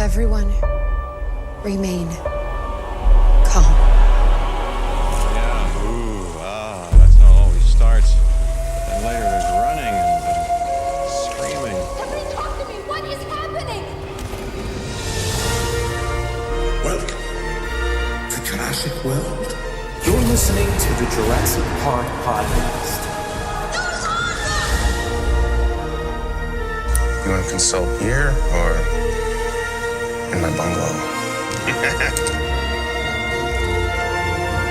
Everyone, remain calm. Yeah, that's how it always starts. But then later there's running and screaming. Somebody talk to me! What is happening? Welcome to Jurassic World. You're listening to the Jurassic Park Podcast. You want to consult here or in my bungalow?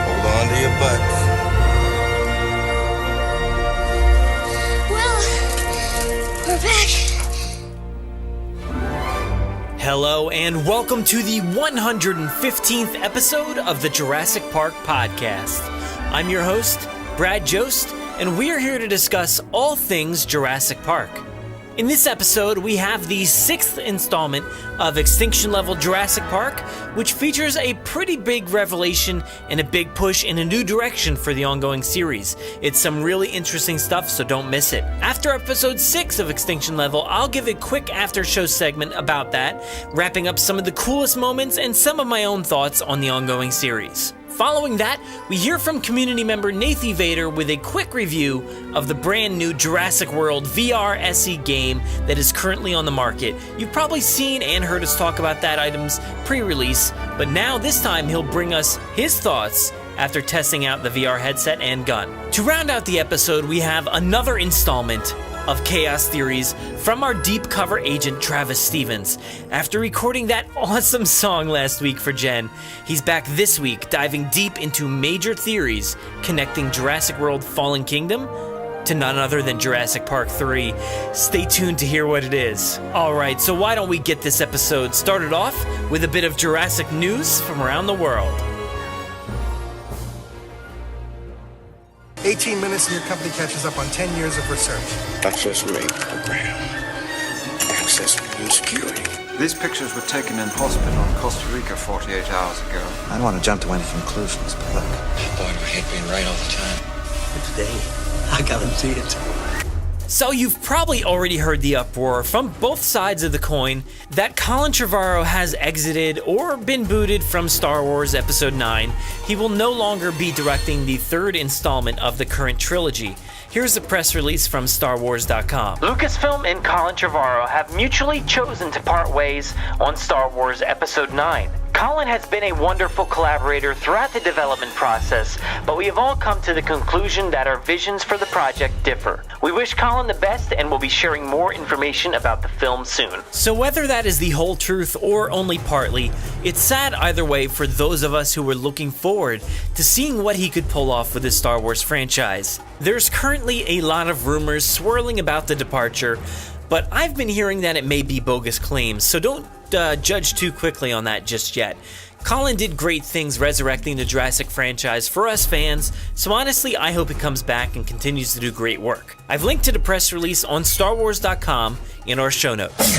Hold on to your butts. Well, we're back. Hello and welcome to the 115th episode of the Jurassic Park Podcast. I'm your host, Brad Jost, and we're here to discuss all things Jurassic Park. In this episode, we have the 6th installment of Extinction Level Jurassic Park, which features a pretty big revelation and a big push in a new direction for the ongoing series. It's some really interesting stuff, so don't miss it. After episode 6 of Extinction Level, I'll give a quick after-show segment about that, wrapping up some of the coolest moments and some of my own thoughts on the ongoing series. Following that, we hear from community member Nathy Vader with a quick review of the brand new Jurassic World VRSE game that is currently on the market. You've probably seen and heard us talk about that item's pre-release, but now this time he'll bring us his thoughts after testing out the VR headset and gun. To round out the episode, we have another installment of Chaos Theories from our deep cover agent Travis Stevens. After recording that awesome song last week for Jen, he's back this week diving deep into major theories connecting Jurassic World Fallen Kingdom to none other than Jurassic Park 3. Stay tuned to hear what it is. Alright, so why don't we get this episode started off with a bit of Jurassic news from around the world. 18 minutes and your company catches up on 10 years of research. Access main program. Access main security. These pictures were taken in hospital in Costa Rica 48 hours ago. I don't want to jump to any conclusions, but look. Boy, do I hate being right all the time. But today, I guarantee it. So you've probably already heard the uproar from both sides of the coin that Colin Trevorrow has exited or been booted from Star Wars Episode 9. He will no longer be directing the third installment of the current trilogy. Here's a press release from StarWars.com. Lucasfilm and Colin Trevorrow have mutually chosen to part ways on Star Wars Episode 9. Colin has been a wonderful collaborator throughout the development process, but we have all come to the conclusion that our visions for the project differ. We wish Colin the best and will be sharing more information about the film soon. So whether that is the whole truth or only partly, it's sad either way for those of us who were looking forward to seeing what he could pull off with the Star Wars franchise. There's currently a lot of rumors swirling about the departure, but I've been hearing that it may be bogus claims, so don't judge too quickly on that just yet. Colin did great things resurrecting the Jurassic franchise for us fans, so honestly I hope he comes back and continues to do great work. I've linked to the press release on StarWars.com in our show notes.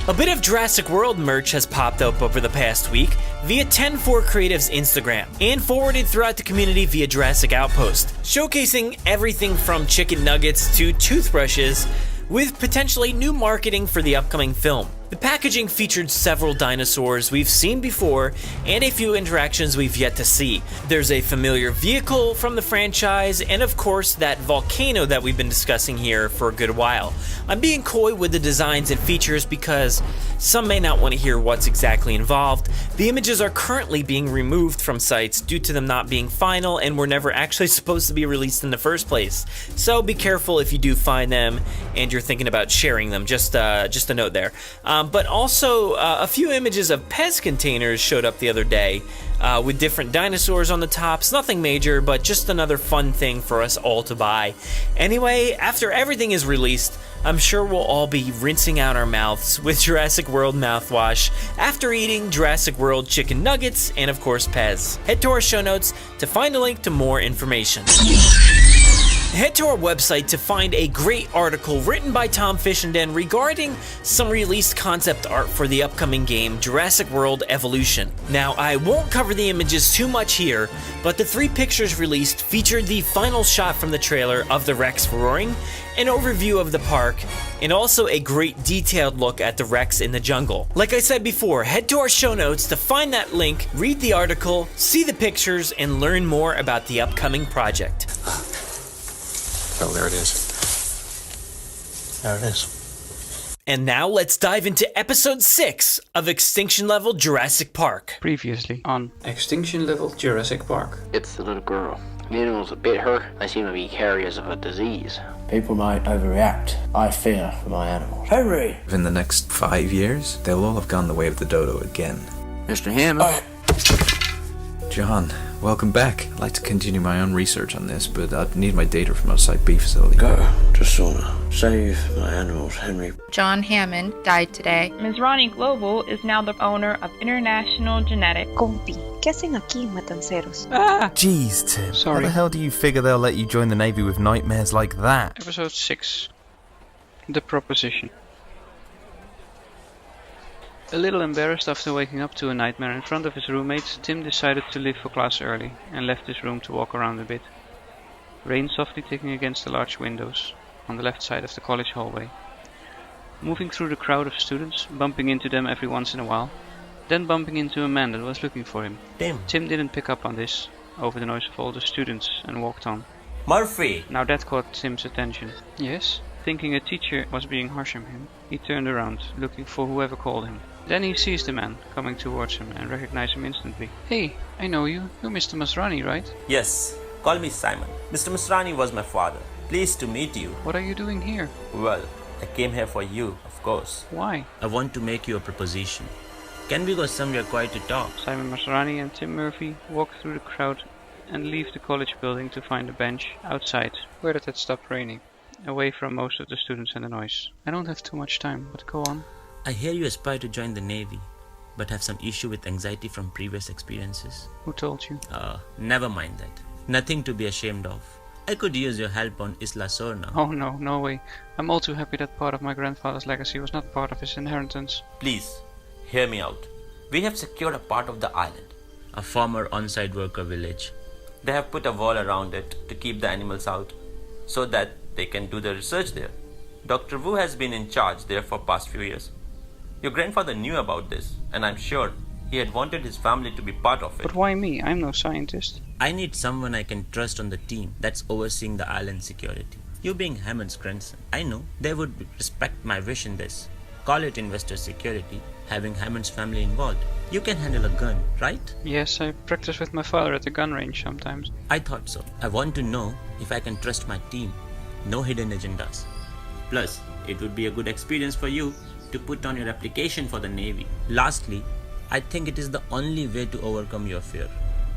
A bit of Jurassic World merch has popped up over the past week via 10-4 Creative's Instagram and forwarded throughout the community via Jurassic Outpost, showcasing everything from chicken nuggets to toothbrushes with potentially new marketing for the upcoming film. The packaging featured several dinosaurs we've seen before and a few interactions we've yet to see. There's a familiar vehicle from the franchise and of course that volcano that we've been discussing here for a good while. I'm being coy with the designs and features because some may not want to hear what's exactly involved. The images are currently being removed from sites due to them not being final and were never actually supposed to be released in the first place. So be careful if you do find them and you're thinking about sharing them, just a note there. But also, a few images of Pez containers showed up the other day with different dinosaurs on the tops. Nothing major, but just another fun thing for us all to buy. Anyway, after everything is released, I'm sure we'll all be rinsing out our mouths with Jurassic World mouthwash after eating Jurassic World chicken nuggets and, of course, Pez. Head to our show notes to find a link to more information. head to our website to find a great article written by Tom Fishenden regarding some released concept art for the upcoming game Jurassic World Evolution. Now, I won't cover the images too much here, but the 3 pictures released featured the final shot from the trailer of the Rex roaring, an overview of the park, and also a great detailed look at the Rex in the jungle. Like I said before, head to our show notes to find that link, read the article, see the pictures, and learn more about the upcoming project. Oh, there it is. There it is. And now let's dive into episode 6 of Extinction Level Jurassic Park. Previously on Extinction Level Jurassic Park. It's the little girl. The animals that bit her, they seem to be carriers of a disease. People might overreact. I fear for my animals. Henry! In the next 5 years, they'll all have gone the way of the dodo again. Mr. Hammond. John, welcome back. I'd like to continue my own research on this, but I'd need my data from outside B facility. Go to sauna. Save my animals, Henry. John Hammond died today. Ms. Ronnie Global is now the owner of International Genetics. Compi, ¿qué hacen aquí, matanceros? Jeez, Tim. Sorry. How the hell do you figure they'll let you join the Navy with nightmares like that? Episode 6. The Proposition. A little embarrassed after waking up to a nightmare in front of his roommates, Tim decided to leave for class early and left his room to walk around a bit. Rain softly ticking against the large windows on the left side of the college hallway. Moving through the crowd of students, bumping into them every once in a while, then bumping into a man that was looking for him. Tim didn't pick up on this over the noise of all the students and walked on. Murphy! Now that caught Tim's attention. Yes? Thinking a teacher was being harsh on him, he turned around, looking for whoever called him. Then he sees the man coming towards him and recognized him instantly. Hey, I know you. You're Mr. Masrani, right? Yes, call me Simon. Mr. Masrani was my father. Pleased to meet you. What are you doing here? Well, I came here for you, of course. Why? I want to make you a proposition. Can we go somewhere quiet to talk? Simon Masrani and Tim Murphy walk through the crowd and leave the college building to find a bench outside where it had stopped raining, away from most of the students and the noise. I don't have too much time, but go on. I hear you aspire to join the Navy, but have some issue with anxiety from previous experiences. Who told you? Never mind that. Nothing to be ashamed of. I could use your help on Isla Sorna. Oh no, no way. I'm all too happy that part of my grandfather's legacy was not part of his inheritance. Please, hear me out. We have secured a part of the island, a former on-site worker village. They have put a wall around it to keep the animals out, so that they can do the research there. Dr. Wu has been in charge there for past few years. Your grandfather knew about this, and I'm sure he had wanted his family to be part of it. But why me? I'm no scientist. I need someone I can trust on the team that's overseeing the island security. You being Hammond's grandson, I know they would respect my wish in this. Call it investor security, having Hammond's family involved. You can handle a gun, right? Yes, I practice with my father at the gun range sometimes. I thought so. I want to know if I can trust my team. No hidden agendas. Plus, it would be a good experience for you to put on your application for the Navy. Lastly, I think it is the only way to overcome your fear.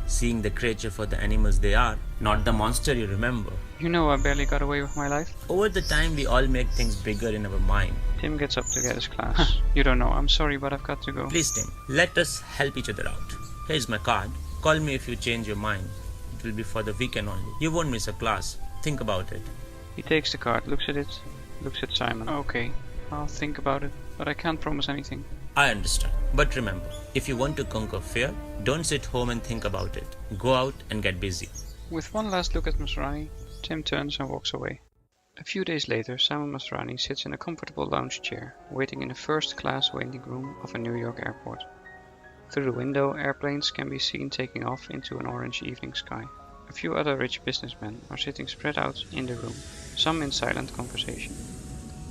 Seeing the creature for the animals they are, not the monster you remember. You know I barely got away with my life. Over the time we all make things bigger in our mind. Tim gets up to get his class. You don't know, I'm sorry but I've got to go. Please Tim, let us help each other out. Here's my card. Call me if you change your mind. It will be for the weekend only. You won't miss a class. Think about it. He takes the card, looks at it, looks at Simon. Okay, I'll think about it, but I can't promise anything. I understand. But remember, if you want to conquer fear, don't sit home and think about it. Go out and get busy. With one last look at Masrani, Tim turns and walks away. A few days later, Simon Masrani sits in a comfortable lounge chair, waiting in a first-class waiting room of a New York airport. Through the window, airplanes can be seen taking off into an orange evening sky. A few other rich businessmen are sitting spread out in the room, some in silent conversation.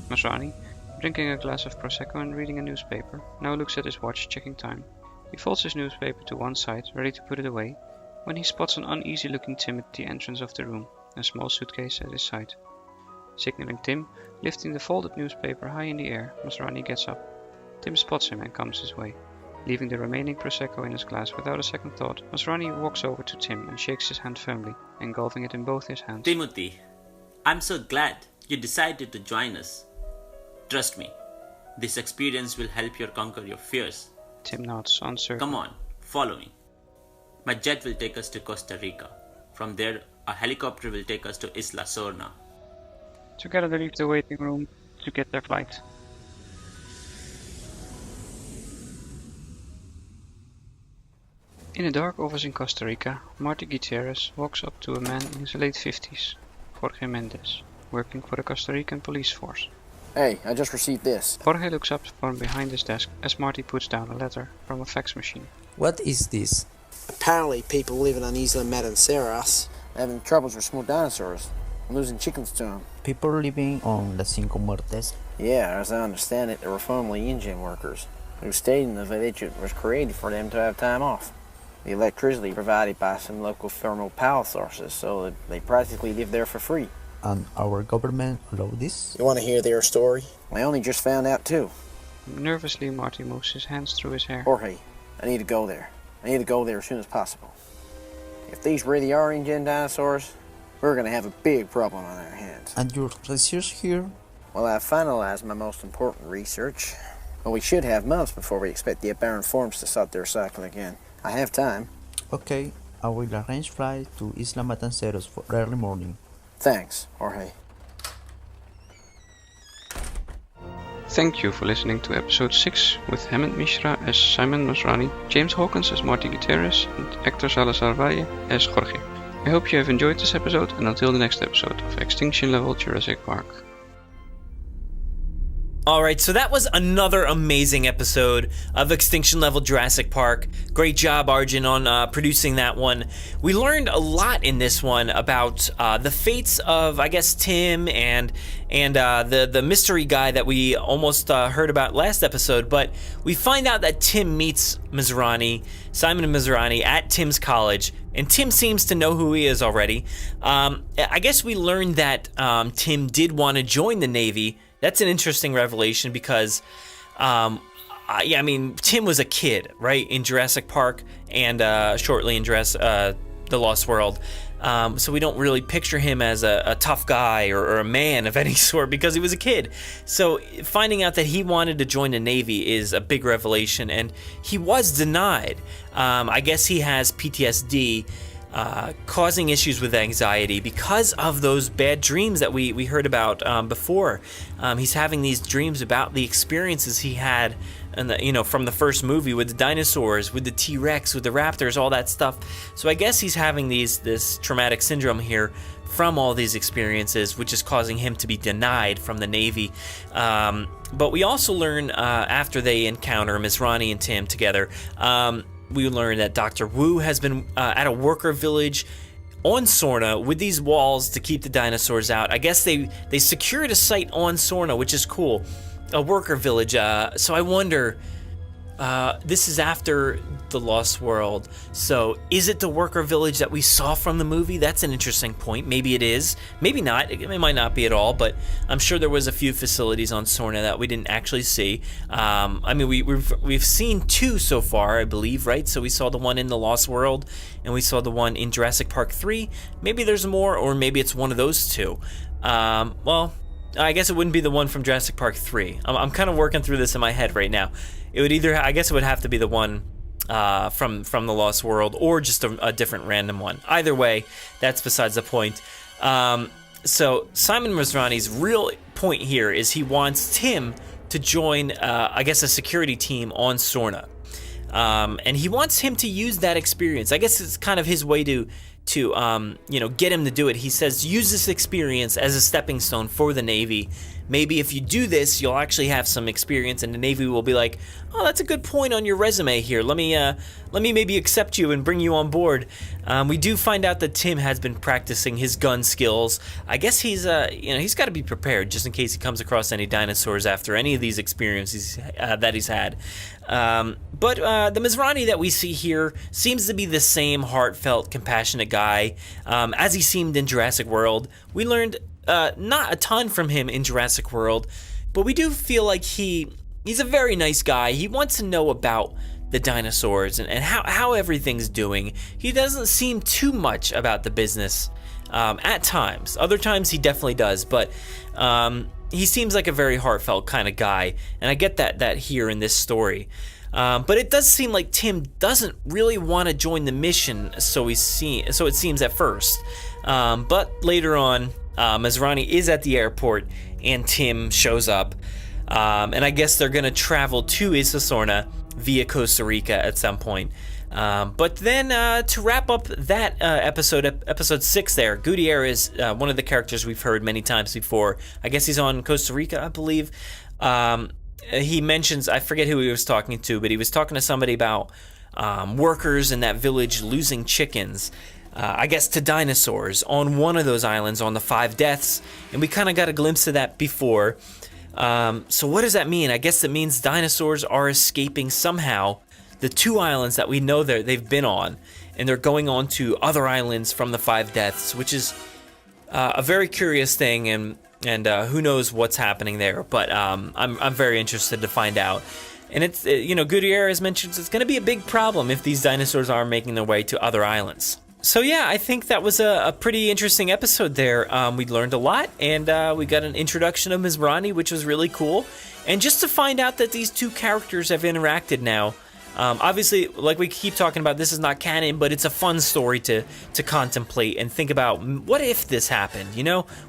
Masrani, drinking a glass of Prosecco and reading a newspaper, now looks at his watch, checking time. He folds his newspaper to one side, ready to put it away, when he spots an uneasy-looking Tim at the entrance of the room, a small suitcase at his side. Signaling Tim, lifting the folded newspaper high in the air, Masrani gets up. Tim spots him and comes his way. Leaving the remaining Prosecco in his glass without a second thought, Masrani walks over to Tim and shakes his hand firmly, engulfing it in both his hands. Timothy, I'm so glad you decided to join us. Trust me, this experience will help you conquer your fears. Tim nods, uncertain. Come on, follow me. My jet will take us to Costa Rica. From there, a helicopter will take us to Isla Sorna. Together they leave the waiting room to get their flight. In a dark office in Costa Rica, Marty Gutierrez walks up to a man in his late 50s, Jorge Mendez, working for the Costa Rican police force. Hey, I just received this. Jorge looks up from behind his desk as Marty puts down a letter from a fax machine. What is this? Apparently, people living on Isla Matanceras are having troubles with small dinosaurs. Losing chickens to them. People living on the Cinco Muertes? Yeah, as I understand it, they were formerly engine workers who stayed in the village. It was created for them to have time off. The electricity provided by some local thermal power sources, so that they practically live there for free. And our government allowed this? You want to hear their story? I only just found out too. Nervously, Marty moves his hands through his hair. Jorge, I need to go there. I need to go there as soon as possible. If these really are engine dinosaurs, we're going to have a big problem on our hands. And your research here? Well, I've finalized my most important research. But we should have months before we expect the aberrant forms to start their cycle again. I have time. Okay, I will arrange flight to Isla Matanceros for early morning. Thanks, Jorge. Thank you for listening to episode 6 with Hemant Mishra as Simon Masrani, James Hawkins as Marty Gutierrez, and Hector Salazar Valle as Jorge. I hope you have enjoyed this episode, and until the next episode of Extinction Level Jurassic Park. Alright, so that was another amazing episode of Extinction Level Jurassic Park. Great job, Arjun, on producing that one. We learned a lot in this one about the fates of, I guess, Tim and the mystery guy that we almost heard about last episode, but we find out that Tim meets Simon Masrani at Tim's college, and Tim seems to know who he is already. I guess we learned that Tim did want to join the Navy. That's an interesting revelation because, Tim was a kid, right, in Jurassic Park and shortly in The Lost World. So we don't really picture him as a tough guy or a man of any sort because he was a kid. So finding out that he wanted to join the Navy is a big revelation, and he was denied. I guess he has PTSD. Causing issues with anxiety because of those bad dreams that we heard about before. He's having these dreams about the experiences he had from the first movie with the dinosaurs, with the T-Rex, with the raptors, all that stuff. So I guess he's having this traumatic syndrome here from all these experiences, which is causing him to be denied from the Navy. But we also learn after they encounter Masrani and Tim together, we learned that Dr. Wu has been at a worker village on Sorna with these walls to keep the dinosaurs out. I guess they secured a site on Sorna, which is cool. A worker village. So I wonder, this is after The Lost World. So is it the worker village that we saw from the movie? That's an interesting point. Maybe it is. Maybe not. It might not be at all, but I'm sure there was a few facilities on Sorna that we didn't actually see. We've seen 2 so far, I believe, right? So we saw the one in The Lost World, and we saw the one in Jurassic Park 3. Maybe there's more, or maybe it's one of those 2. I guess it wouldn't be the one from Jurassic Park 3. I'm kind of working through this in my head right now. It would I guess it would have to be the one from The Lost World, or just a different random one. Either way, that's besides the point. So Simon Masrani's real point here is he wants Tim to join, I guess, a security team on Sorna. And he wants him to use that experience. I guess it's kind of his way to get him to do it. He says, use this experience as a stepping stone for the Navy. Maybe if you do this, you'll actually have some experience, and the Navy will be like, oh, that's a good point on your resume here. Let me maybe accept you and bring you on board. We do find out that Tim has been practicing his gun skills. I guess he's got to be prepared just in case he comes across any dinosaurs after any of these experiences that he's had. But the Masrani that we see here seems to be the same heartfelt, compassionate guy as he seemed in Jurassic World. We learned not a ton from him in Jurassic World, but we do feel like he's a very nice guy. He wants to know about the dinosaurs and how everything's doing. He doesn't seem too much about the business at times. Other times he definitely does, but he seems like a very heartfelt kind of guy, and I get that here in this story. But it does seem like Tim doesn't really want to join the mission, so it seems at first. But later on, Masrani is at the airport and Tim shows up. And I guess they're going to travel to Isla Sorna via Costa Rica at some point. But then to wrap up that episode 6 there, Gutierrez, one of the characters we've heard many times before. I guess he's on Costa Rica, I believe. He mentions, I forget who he was talking to, but he was talking to somebody about workers in that village losing chickens, I guess to dinosaurs, on one of those islands on the 5 Deaths. And we kind of got a glimpse of that before. So what does that mean? I guess it means dinosaurs are escaping somehow the 2 islands that we know they've been on, and they're going on to other islands from the 5 Deaths, which is a very curious thing, and who knows what's happening there. But I'm very interested to find out. And it's Gutierrez mentions it's going to be a big problem if these dinosaurs are making their way to other islands. So yeah, I think that was a pretty interesting episode there. We learned a lot, and we got an introduction of Masrani, which was really cool. And just to find out that these 2 characters have interacted now. Obviously, like we keep talking about, this is not canon, but it's a fun story to contemplate and think about. What if this happened?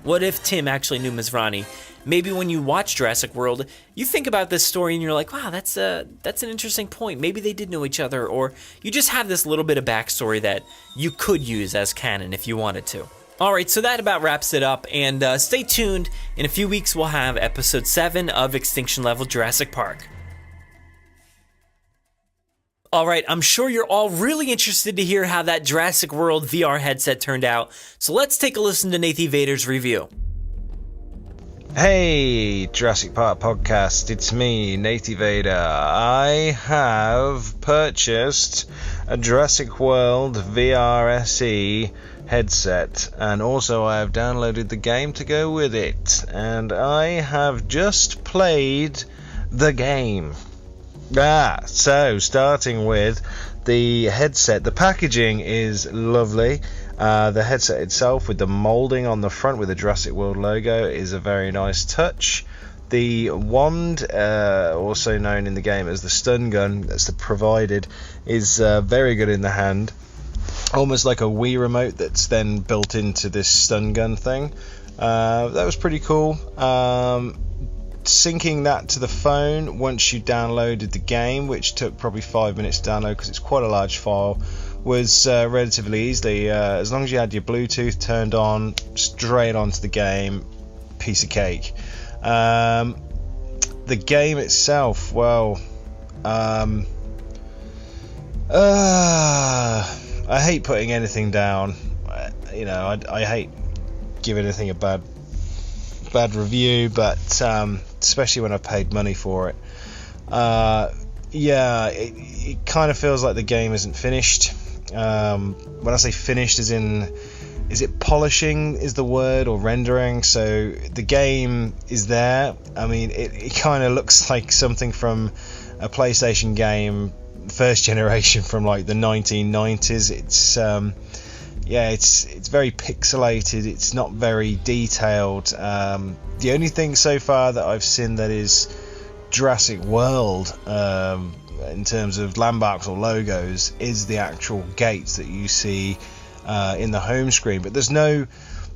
What if Tim actually knew Masrani? Maybe when you watch Jurassic World, you think about this story and you're like, wow, that's an interesting point. Maybe they did know each other, or you just have this little bit of backstory that you could use as canon if you wanted to. Alright, so that about wraps it up, and stay tuned. In a few weeks, we'll have episode 7 of Extinction Level Jurassic Park. Alright, I'm sure you're all really interested to hear how that Jurassic World VR headset turned out, so let's take a listen to Nathy Vader's review. Hey, Jurassic Park Podcast, it's me, Nathy Vader. I have purchased a Jurassic World VRSE headset, and also I have downloaded the game to go with it, and I have just played the game. So starting with the headset, the packaging is lovely. The headset itself with the moulding on the front with the Jurassic World logo is a very nice touch. The wand, also known in the game as the stun gun that's provided, is very good in the hand. Almost like a Wii remote that's then built into this stun gun thing. That was pretty cool. Syncing that to the phone once you downloaded the game, which took probably 5 minutes to download because it's quite a large file, was relatively easily. As long as you had your Bluetooth turned on, straight onto the game, piece of cake. The game itself, well, I hate putting anything down. I hate giving anything a bad review, but especially when I've paid money for it. It kind of feels like the game isn't finished. When I say finished, as in, is it polishing is the word, or rendering? So the game is there. I mean, it kind of looks like something from a PlayStation game, first generation, from like the 1990s. It's it's very pixelated. It's not very detailed. The only thing so far that I've seen that is Jurassic World in terms of landmarks or logos is the actual gates that you see in the home screen. But there's no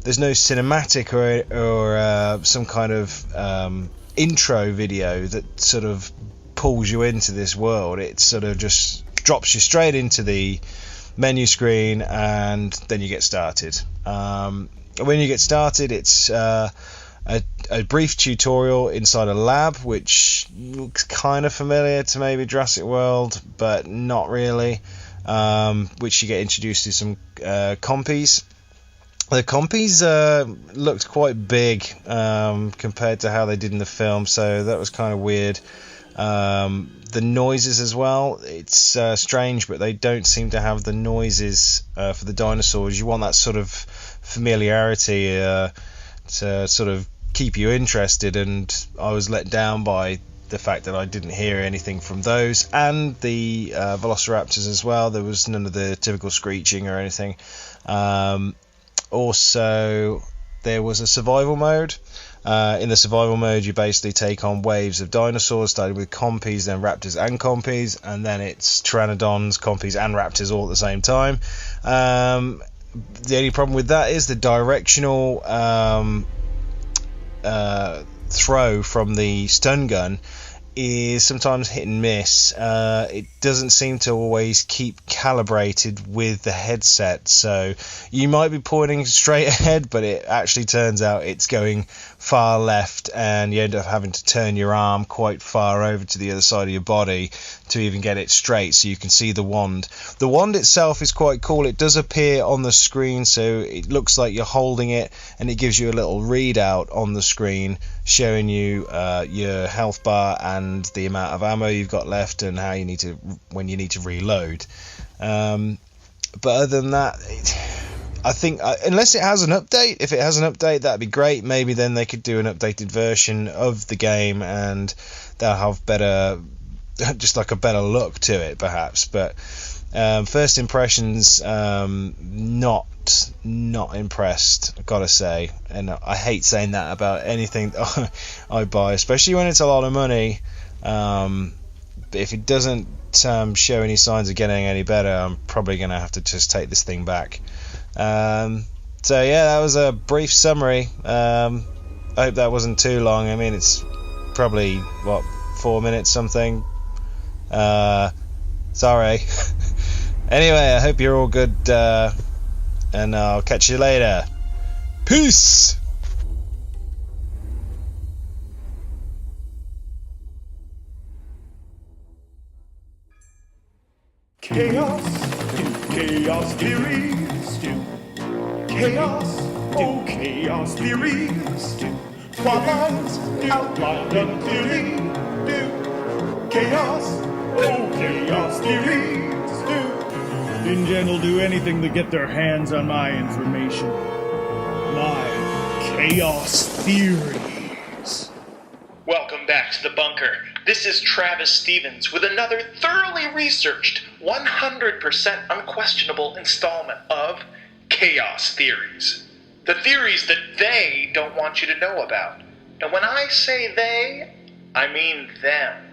cinematic or some kind of intro video that sort of pulls you into this world. It sort of just drops you straight into the menu screen, and then you get started. When you get started, it's a brief tutorial inside a lab, which looks kind of familiar to maybe Jurassic World, but not really, which you get introduced to some compies. The compies looked quite big compared to how they did in the film, so that was kind of weird. The noises as well, it's strange, but they don't seem to have the noises for the dinosaurs. You want that sort of familiarity to sort of keep you interested, and I was let down by the fact that I didn't hear anything from those, and the velociraptors as well. There was none of the typical screeching or anything. Also, there was a survival mode. In the survival mode, you basically take on waves of dinosaurs, starting with compies, then raptors and compies, and then it's pteranodons, compies and raptors all at the same time. The only problem with that is the directional throw from the stun gun is sometimes hit and miss. It doesn't seem to always keep calibrated with the headset, so you might be pointing straight ahead, but it actually turns out it's going far left, and you end up having to turn your arm quite far over to the other side of your body to even get it straight so you can see the wand. The wand itself is quite cool. It does appear on the screen, so it looks like you're holding it, and it gives you a little readout on the screen showing you your health bar and the amount of ammo you've got left and how you need to, when you need to reload. But other than that, I think unless it has an update, if it has an update, that'd be great. Maybe then they could do an updated version of the game and they'll have better, just like a better look to it perhaps. But first impressions, not impressed, I've got to say. And I hate saying that about anything that I buy, especially when it's a lot of money. If it doesn't show any signs of getting any better, I'm probably going to have to just take this thing back. So yeah, that was a brief summary. I hope that wasn't too long. I mean, it's probably 4 minutes something. Sorry. Anyway, I hope you're all good, and I'll catch you later. Peace. Chaos, chaos theories, chaos, oh chaos theories, plot lines outlined unclearly, chaos, oh chaos theories, InGen will do anything to get their hands on my information. My chaos theories. Welcome back to the bunker. This is Travis Stevens with another thoroughly researched, 100% unquestionable installment of Chaos Theories. The theories that they don't want you to know about. And when I say they, I mean them.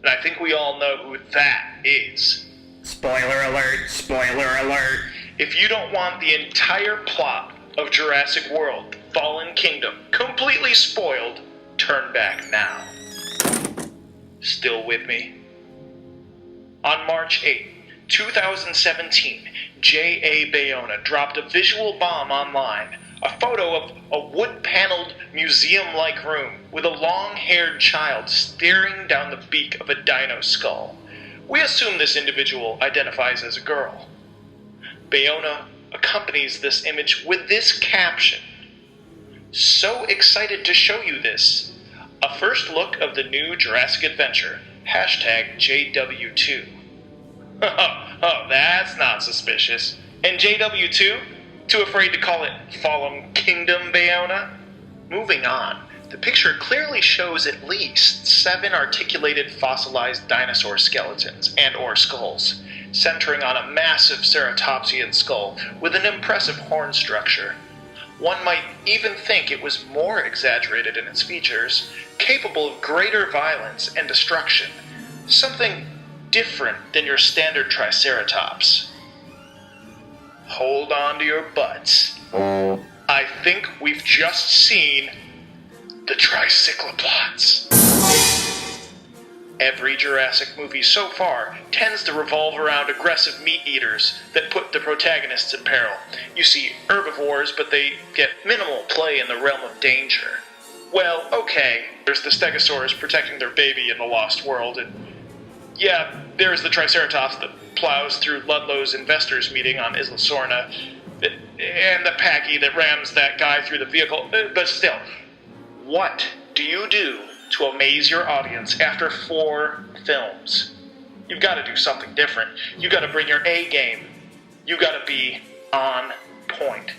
And I think we all know who that is. Spoiler alert, spoiler alert. If you don't want the entire plot of Jurassic World Fallen Kingdom completely spoiled, turn back now. Still with me? On March 8, 2017, J.A. Bayona dropped a visual bomb online, a photo of a wood-paneled, museum-like room with a long-haired child staring down the beak of a dino skull. We assume this individual identifies as a girl. Bayona accompanies this image with this caption. So excited to show you this. A first look of the new Jurassic Adventure. #JW2. Oh, that's not suspicious. And JW2? Too afraid to call it Fallen Kingdom, Bayona? Moving on. The picture clearly shows at least 7 articulated fossilized dinosaur skeletons and/or skulls, centering on a massive ceratopsian skull with an impressive horn structure. One might even think it was more exaggerated in its features, capable of greater violence and destruction, something different than your standard Triceratops. Hold on to your butts. I think we've just seen the Tricycloplots. Every Jurassic movie so far tends to revolve around aggressive meat-eaters that put the protagonists in peril. You see herbivores, but they get minimal play in the realm of danger. Well, okay, there's the Stegosaurus protecting their baby in the Lost World, and yeah, there's the Triceratops that plows through Ludlow's investors meeting on Isla Sorna, and the Packy that rams that guy through the vehicle, but still, what do you do to amaze your audience after 4 films? You've got to do something different. You've got to bring your A game. You've got to be on point.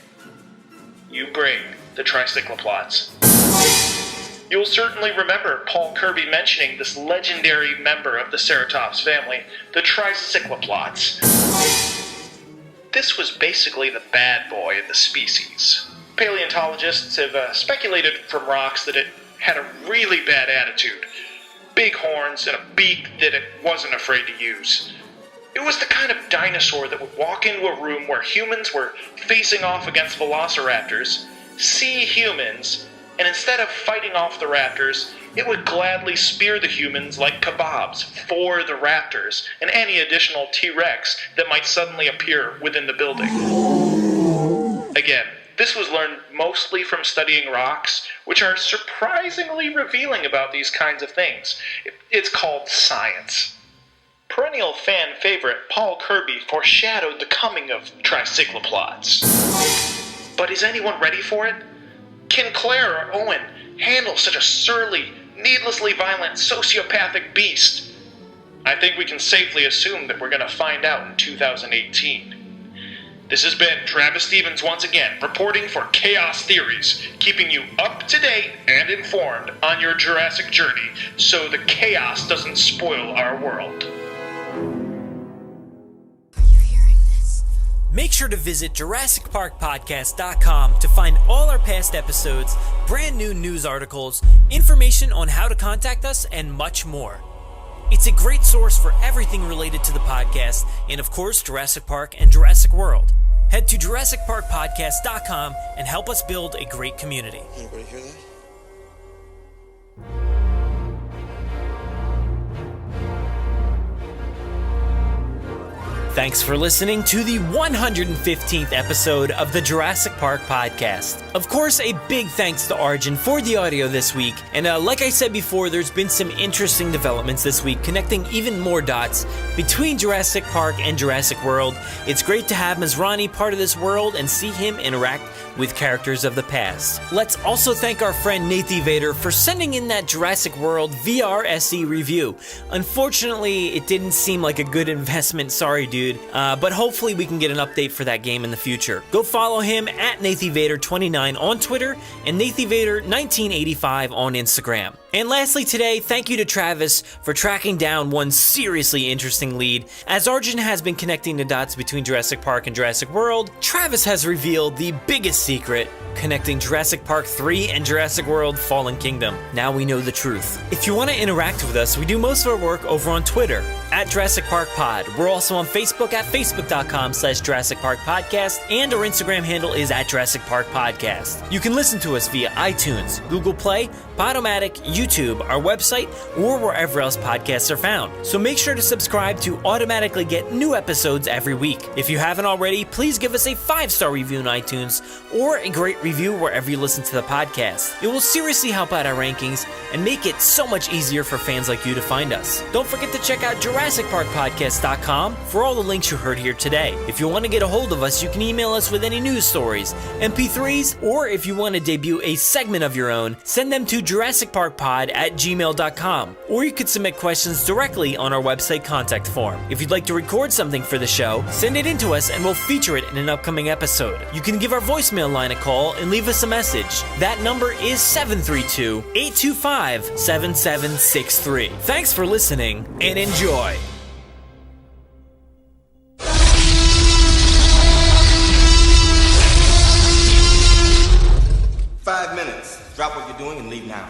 You bring the Tricycloplots. You'll certainly remember Paul Kirby mentioning this legendary member of the Ceratops family, the Tricycloplots. This was basically the bad boy of the species. Paleontologists have speculated from rocks that it had a really bad attitude, big horns, and a beak that it wasn't afraid to use. It was the kind of dinosaur that would walk into a room where humans were facing off against velociraptors, see humans, and instead of fighting off the raptors, it would gladly spear the humans like kebabs for the raptors and any additional T-Rex that might suddenly appear within the building. Again, this was learned mostly from studying rocks, which are surprisingly revealing about these kinds of things. It's called science. Perennial fan favorite Paul Kirby foreshadowed the coming of tricyclopods. But is anyone ready for it? Can Claire or Owen handle such a surly, needlessly violent, sociopathic beast? I think we can safely assume that we're going to find out in 2018. This has been Travis Stevens once again, reporting for Chaos Theories, keeping you up to date and informed on your Jurassic journey so the chaos doesn't spoil our world. Make sure to visit JurassicParkPodcast.com to find all our past episodes, brand new news articles, information on how to contact us, and much more. It's a great source for everything related to the podcast, and of course Jurassic Park and Jurassic World. Head to JurassicParkPodcast.com and help us build a great community. Anybody hear that? Thanks for listening to the 115th episode of the Jurassic Park Podcast. Of course, a big thanks to Arjun for the audio this week. And like I said before, there's been some interesting developments this week connecting even more dots between Jurassic Park and Jurassic World. It's great to have Masrani part of this world and see him interact with characters of the past. Let's also thank our friend Nathy Vader for sending in that Jurassic World VRSE review. Unfortunately, it didn't seem like a good investment, sorry dude. But hopefully we can get an update for that game in the future. Go follow him at Nathy Vader 29 on Twitter and Nathy Vader 1985 on Instagram. And lastly today, thank you to Travis for tracking down one seriously interesting lead. As Arjun has been connecting the dots between Jurassic Park and Jurassic World, Travis has revealed the biggest secret connecting Jurassic Park 3 and Jurassic World Fallen Kingdom. Now we know the truth. If you want to interact with us, we do most of our work over on Twitter at Jurassic Park Pod. We're also on Facebook at facebook.com/Jurassic Park Podcast, and our Instagram handle is at Jurassic Park Podcast. You can listen to us via iTunes, Google Play, Podomatic, YouTube, our website, or wherever else podcasts are found. So make sure to subscribe to automatically get new episodes every week. If you haven't already, please give us a 5-star review on iTunes or a great review wherever you listen to the podcast. It will seriously help out our rankings and make it so much easier for fans like you to find us. Don't forget to check out JurassicParkPodcast.com for all the links you heard here today. If you want to get a hold of us, you can email us with any news stories, MP3s, or if you want to debut a segment of your own, send them to JurassicParkPod@gmail.com, or you could submit questions directly on our website contact form. If you'd like to record something for the show, send it in to us and we'll feature it in an upcoming episode. You can give our voicemail line a call and leave us a message. That number is 732-825-7763. Thanks for listening and enjoy. "5 minutes. Drop what you're doing and leave now."